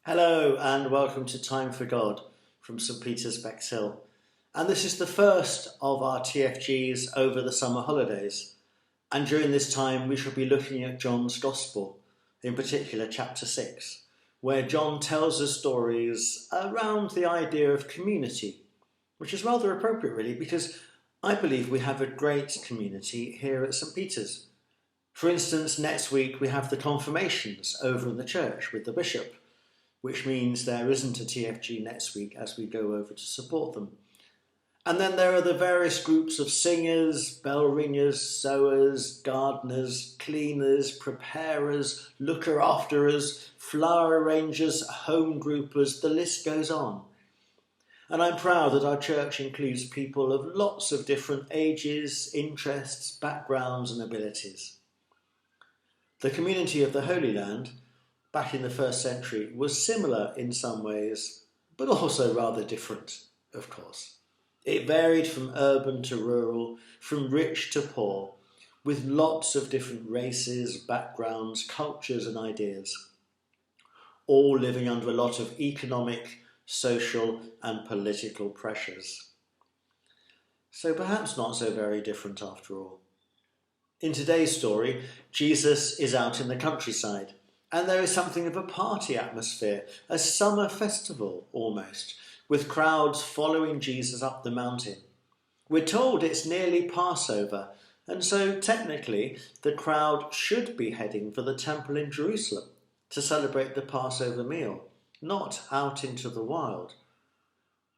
Hello and welcome to Time for God from St Peter's Bexhill. And this is the first of our TfGs over the summer holidays. And during this time we shall be looking at John's Gospel, in particular chapter 6, where John tells us stories around the idea of community, which is rather appropriate really because I believe we have a great community here at St Peter's. For instance, next week we have the confirmations over in the church with the bishop, which means there isn't a TfG next week as we go over to support them. And then there are the various groups of singers, bell ringers, sewers, gardeners, cleaners, preparers, looker afterers, flower arrangers, home groupers, the list goes on. And I'm proud that our church includes people of lots of different ages, interests, backgrounds and abilities. The community of the Holy Land back in the first century was similar in some ways, but also rather different, of course. It varied from urban to rural, from rich to poor, with lots of different races, backgrounds, cultures and ideas, all living under a lot of economic, social and political pressures. So perhaps not so very different after all. In today's story, Jesus is out in the countryside, and there is something of a party atmosphere, a summer festival almost, with crowds following Jesus up the mountain. We're told it's nearly Passover, and so technically the crowd should be heading for the temple in Jerusalem to celebrate the Passover meal, not out into the wild.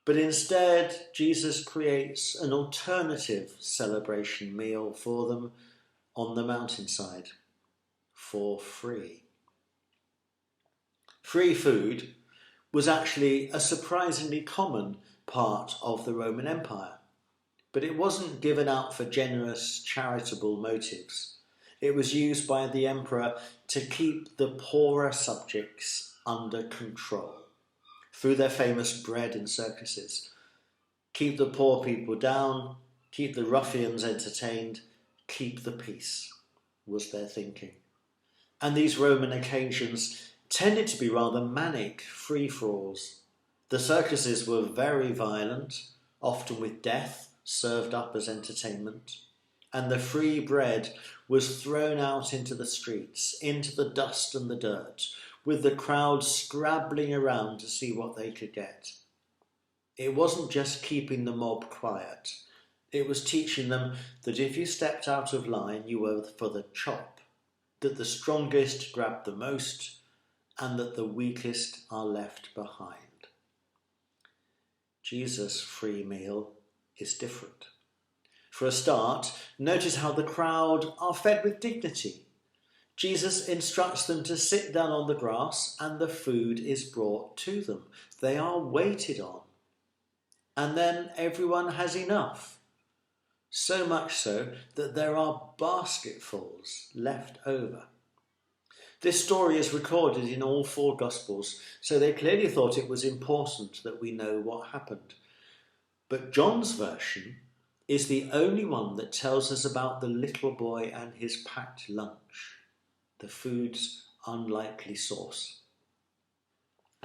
But instead, Jesus creates an alternative celebration meal for them on the mountainside, for free. Free food was actually a surprisingly common part of the Roman Empire, but it wasn't given out for generous, charitable motives. It was used by the emperor to keep the poorer subjects under control through their famous bread and circuses. Keep the poor people down, keep the ruffians entertained, keep the peace, was their thinking. And these Roman occasions tended to be rather manic free-for-alls. The circuses were very violent, often with death served up as entertainment, and the free bread was thrown out into the streets, into the dust and the dirt, with the crowd scrabbling around to see what they could get. It wasn't just keeping the mob quiet, it was teaching them that if you stepped out of line, you were for the chop, that the strongest grabbed the most, and that the weakest are left behind. Jesus' free meal is different. For a start, notice how the crowd are fed with dignity. Jesus instructs them to sit down on the grass and the food is brought to them. They are waited on. And then everyone has enough. So much so that there are basketfuls left over. This story is recorded in all four Gospels, so they clearly thought it was important that we know what happened. But John's version is the only one that tells us about the little boy and his packed lunch, the food's unlikely source.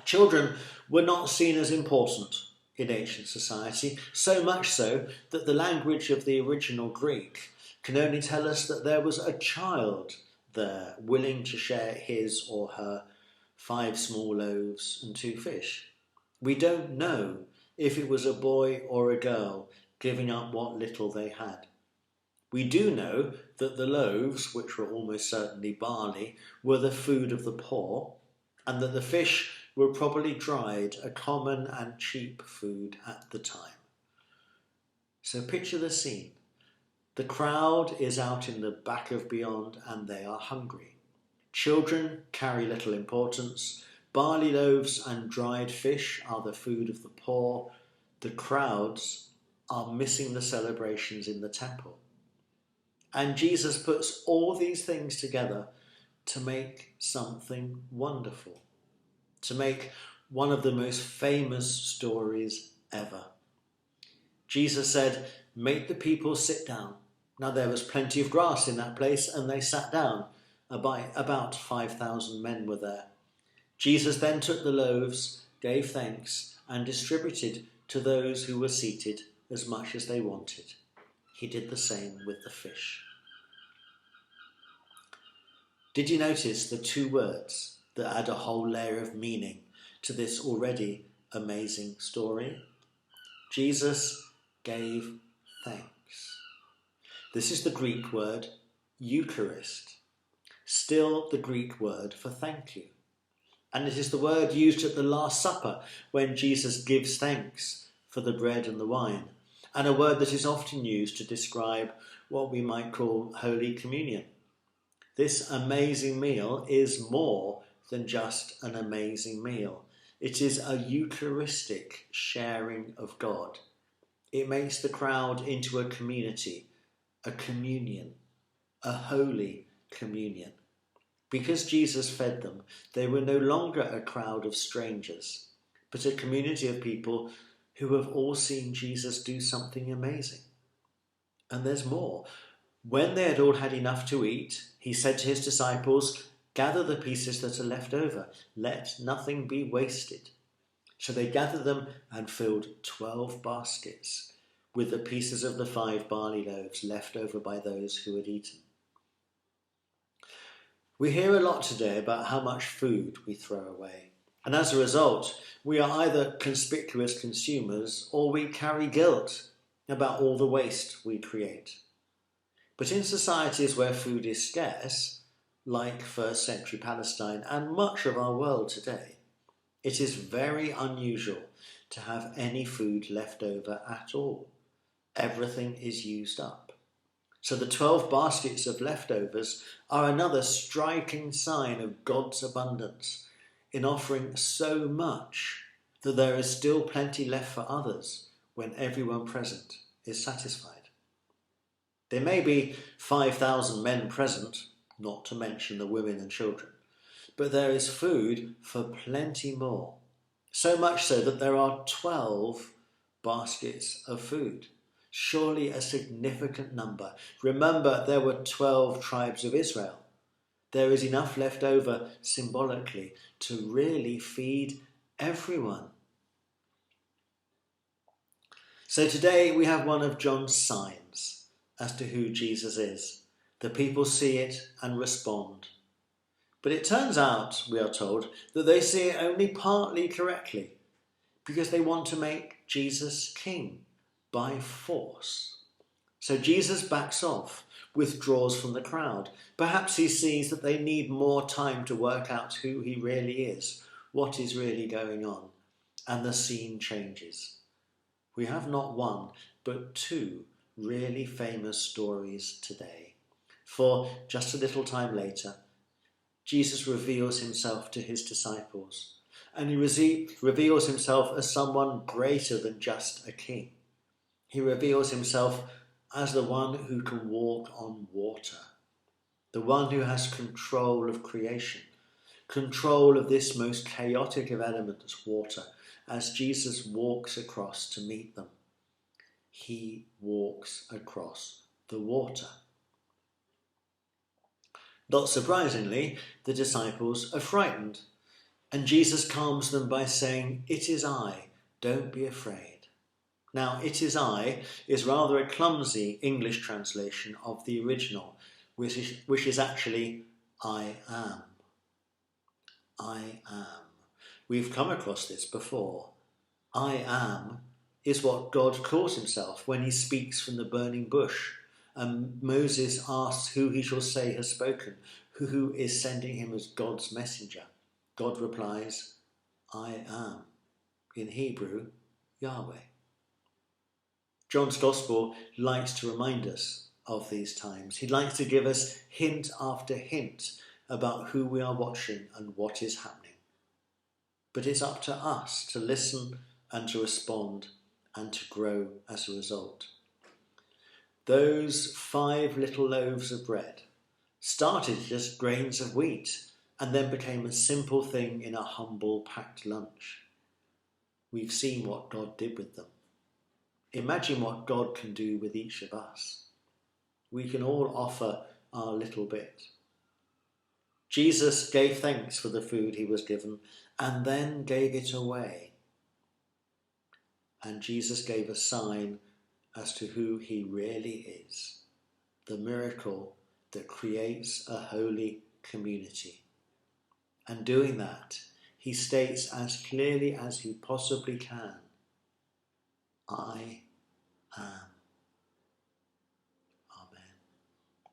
Children were not seen as important in ancient society, so much so that the language of the original Greek can only tell us that there was a child there willing to share his or her 5 small loaves and 2 fish. We don't know if it was a boy or a girl giving up what little they had. We do know that the loaves, which were almost certainly barley, were the food of the poor, and that the fish were probably dried, a common and cheap food at the time. So picture the scene. The crowd is out in the back of beyond and they are hungry. Children carry little importance. Barley loaves and dried fish are the food of the poor. The crowds are missing the celebrations in the temple. And Jesus puts all these things together to make something wonderful, to make one of the most famous stories ever. Jesus said, "Make the people sit down." Now there was plenty of grass in that place and they sat down. About 5,000 men were there. Jesus then took the loaves, gave thanks, and distributed to those who were seated as much as they wanted. He did the same with the fish. Did you notice the two words that add a whole layer of meaning to this already amazing story? Jesus gave thanks. This is the Greek word Eucharist, still the Greek word for thank you. And it is the word used at the Last Supper when Jesus gives thanks for the bread and the wine, and a word that is often used to describe what we might call Holy Communion. This amazing meal is more than just an amazing meal. It is a Eucharistic sharing of God. It makes the crowd into a community, a communion, a holy communion. Because Jesus fed them, they were no longer a crowd of strangers, but a community of people who have all seen Jesus do something amazing. And there's more. When they had all had enough to eat, he said to his disciples, "Gather the pieces that are left over. Let nothing be wasted." So they gathered them and filled 12 baskets with the pieces of the 5 barley loaves left over by those who had eaten. We hear a lot today about how much food we throw away. And as a result, we are either conspicuous consumers or we carry guilt about all the waste we create. But in societies where food is scarce, like first century Palestine and much of our world today, it is very unusual to have any food left over at all. Everything is used up. So the 12 baskets of leftovers are another striking sign of God's abundance in offering so much that there is still plenty left for others when everyone present is satisfied. There may be 5,000 men present, not to mention the women and children, but there is food for plenty more. So much so that there are 12 baskets of food. Surely a significant number. Remember, there were 12 tribes of Israel. There is enough left over symbolically to really feed everyone. So today we have one of John's signs as to who Jesus is. The people see it and respond. But it turns out, we are told, that they see it only partly correctly because they want to make Jesus king by force. So Jesus backs off, withdraws from the crowd. Perhaps he sees that they need more time to work out who he really is, what is really going on, and the scene changes. We have not one, but 2 really famous stories today. For just a little time later, Jesus reveals himself to his disciples, and he reveals himself as someone greater than just a king. He reveals himself as the one who can walk on water, the one who has control of creation, control of this most chaotic of elements, water, as Jesus walks across to meet them. He walks across the water. Not surprisingly, the disciples are frightened, and Jesus calms them by saying, "It is I, don't be afraid." Now, "it is I" is rather a clumsy English translation of the original, which is actually "I am." I am. We've come across this before. I am is what God calls himself when he speaks from the burning bush. And Moses asks who he shall say has spoken, who is sending him as God's messenger. God replies, "I am." In Hebrew, Yahweh. John's Gospel likes to remind us of these times. He likes to give us hint after hint about who we are watching and what is happening. But it's up to us to listen and to respond and to grow as a result. Those 5 little loaves of bread started just grains of wheat and then became a simple thing in a humble packed lunch. We've seen what God did with them. Imagine what God can do with each of us. We can all offer our little bit. Jesus gave thanks for the food he was given and then gave it away. And Jesus gave a sign as to who he really is, the miracle that creates a holy community. And doing that, he states as clearly as he possibly can, I am